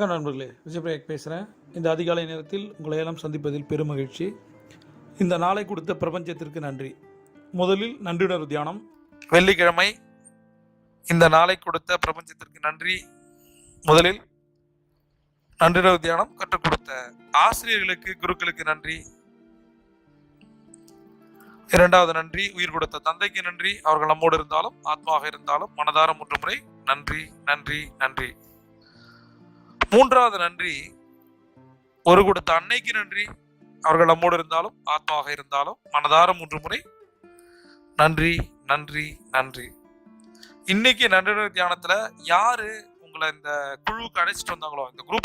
வணக்கம் நண்பர்களே, விஜயபிரயாக் பேசுகிறேன். இந்த அதிகாலை நேரத்தில் உங்களை எல்லாம் சந்திப்பதில் பெரும் மகிழ்ச்சி. இந்த நாளை கொடுத்த பிரபஞ்சத்திற்கு நன்றி. முதலில் நன்றியுணர்வு தியானம். வெள்ளிக்கிழமை இந்த நாளை கொடுத்த பிரபஞ்சத்திற்கு நன்றி. முதலில் நன்றியுணர்வு தியானம் கற்றுக் கொடுத்த ஆசிரியர்களுக்கு, குருக்களுக்கு நன்றி. இரண்டாவது நன்றி உயிர் கொடுத்த தந்தைக்கு நன்றி. அவர்கள் நம்மோடு இருந்தாலும் ஆத்மாவாக இருந்தாலும் மனதார 3 முறை நன்றி நன்றி நன்றி. மூன்றாவது நன்றி ஒரு கொடுத்த அன்னைக்கு நன்றி. அவர்கள் நம்மோடு இருந்தாலும் ஆத்மாவாக இருந்தாலும் மனதார 3 முறை நன்றி நன்றி நன்றி. இன்னைக்கு நன்றி தியானத்துல யாரு உங்களை இந்த குழுவுக்கு அழைச்சிட்டு வந்தாங்களோ, இந்த குரூப்